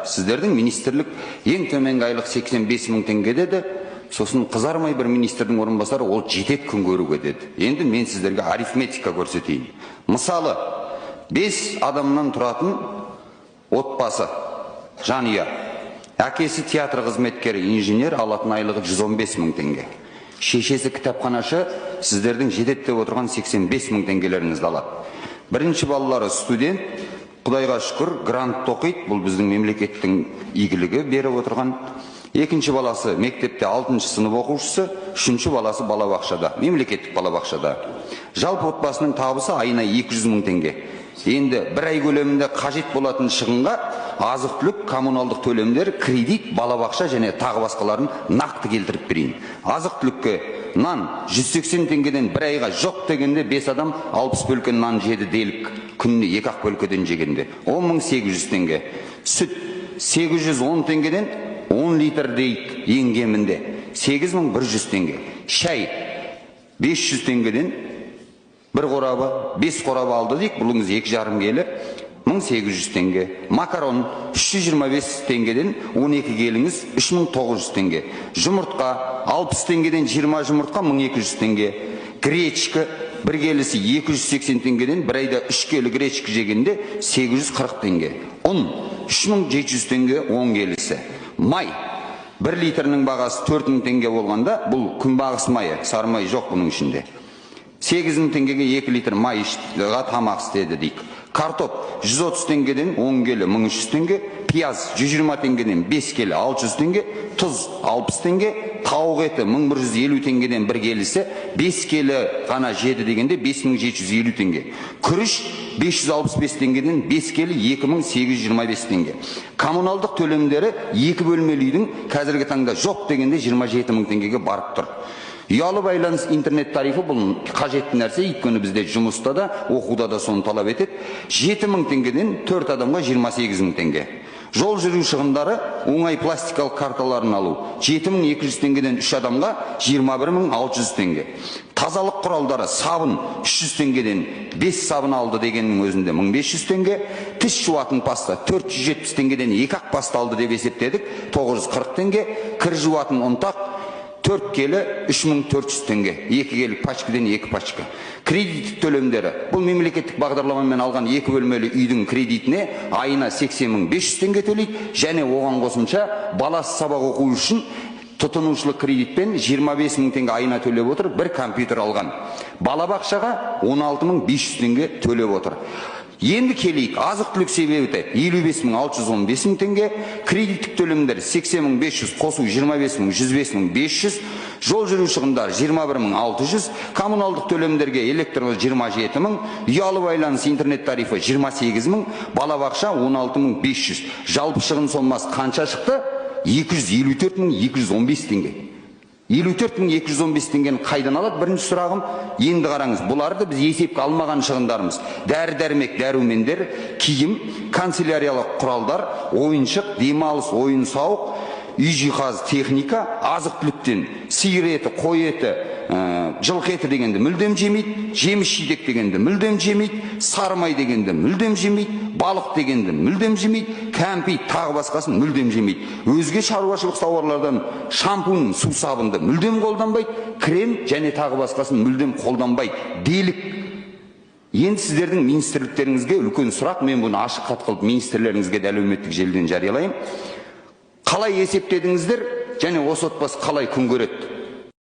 Сіздердің министрлік ең төменгі айлық 85 мың теңге деді. Сосын қызармай бір министрдің орынбасары ол жетет күн көруге деді. Енді мен сіздерге арифметика көрсетейін. Мысалы, 5 адамнан тұратын отбасы, жанұя. Әкесі театр қызметкері, инженер, алатын айлығы 115 мың теңге. Шешесі кітапханашы, сіздердің жетет деп отырған 85 мың теңгелеріңізді алады. Бірінші балалары студент, Құдайға шүкір, грант оқиды, бұл біздің мемлекеттің игілігі беріп отырған. Екінші баласы мектепте 6 сынып оқушысы, үшінші баласы балабақшада, мемлекеттік балабақшада. Жалпы отбасының табысы айына 200 мың теңге. Енді бір ай көлемінде қажет болатын шығынға азық-түлік, коммуналдық төлемдер, кредит, балабақша және тағы басқаларын нақты келтіріп берейін. Азық-түлікке нан 180 теңгеден бір айға жоқ дегенде 5 адам 60 бөлке нан жеді делік, күніне 2-ақ бөлкеден жегенде 10.800 теңге. Сүт 810 теңгеден 10 литр дейік ең кемінде 8.100 теңге. Шай 500 теңгеден бір қорабы, 5 қорабы алды дейік, бұлыңыз 2,5 келі, 1800 теңге. Макарон 325 теңгеден 12 келіңіз 3900 теңге. Жұмыртқа 60 теңгеден 20 жұмыртқа 1200 теңге. Гречка бір келісі 280 теңгеден бір айда 3 келі гречка жегенде 840 теңге. Ұн 3700 теңге 10 келісі. Май 1 литрінің бағасы 4000 теңге болғанда, бұл күнбағыс майы, сары май жоқ бұның ішінде. 8.000 теңгеге 2 литр май тамақ істеді дейік. Картоп 130 теңгеден 10 келі 1300 теңге, пияз 120 теңгеден 5 келі 600 теңге, тұз 60 теңге, тауық еті 1150 теңгеден бір келісі 5 келі ғана жеді дегенде 5750 теңге. Күріш 565 теңгеден 5 келі 2825 теңге. Коммуналдық төлемдері 2 бөлмелі үйдің қазіргі таңда жоқ дегенде 27 мың теңгеге барып тұр. Ұялы байланыс интернет тарифі бұл қажетті нәрсе, өйткені бізде жұмыста да, оқуда да соны талап етеді. 7 мың теңгеден 4 адамға 28 мың теңге. Жол жүру шығындары оңай пластикалық карталарын алу 7200 теңгеден 3 адамға 21600 теңге. Тазалық құралдары сабын 300 теңгеден 5 сабын алды дегеннің өзінде 1500 теңге. Тіс жуатын паста 470 теңгеден 2-ақ паста алды деп есептедік, 940 теңге. Кір жуатын ұнтақ 4 келі 3400 теңге, 2 келі пачкіден 2 пачка. Кредит төлемдері, бұл мемлекеттік бағдарламамен алған 2 бөлмелі үйдің кредитіне айына 80.500 теңге төлейді, және оған қосымша баласы сабақ оқу үшін тұтынушылық кредитпен 25 мың теңге айына төлеп отыр, бір компьютер алған. Балабақшаға 16.500 теңге төлеп отыр. Енді келейік, азық-түлік себебі 55.615 теңге, кредиттік төлемдер 80.500, қосу 25.000, 105.500, жол жүру шығындар 21.600, коммуналдық төлемдерге электрлы 27.000, ұялы байланыс интернет тарифі 28.000, балабақша 16.500. Жалпы шығын сомасы қанша шықты? 254.215 теңге. 54.215 теңгені қайдан алады? Бірінші сұрағым, енді қараңыз, бұларды біз есепке алмаған шығындарымыз. Дәрі-дәрмек, дәрумендер, киім, канцеляриялық құралдар, ойыншық, демалыс, ойын-сауық, үй жиһаз, техника, азық-түліктен сиыр еті, қой еті, жылқы еті дегенде мүлдем жемейді, жеміс-жидек дегенде мүлдем жемейді, сары май дегенде мүлдем жемейді, балық дегенде мүлдем жемейді, кәмпит тағы басқасын мүлдем жемейді. Өзге шаруашылық тауарлардан шампунь, су сабынды мүлдем қолданбайды, крем және тағы басқасын мүлдем қолданбайды делік. Енді сіздердің министрліктеріңізге үлкен сұрақ, мен бұны ашық хат қылып министрлеріңізге де әлеуметтік желіден жариялайын. Қалай есептедіңіздер және осы отбасы қалай күн көреді?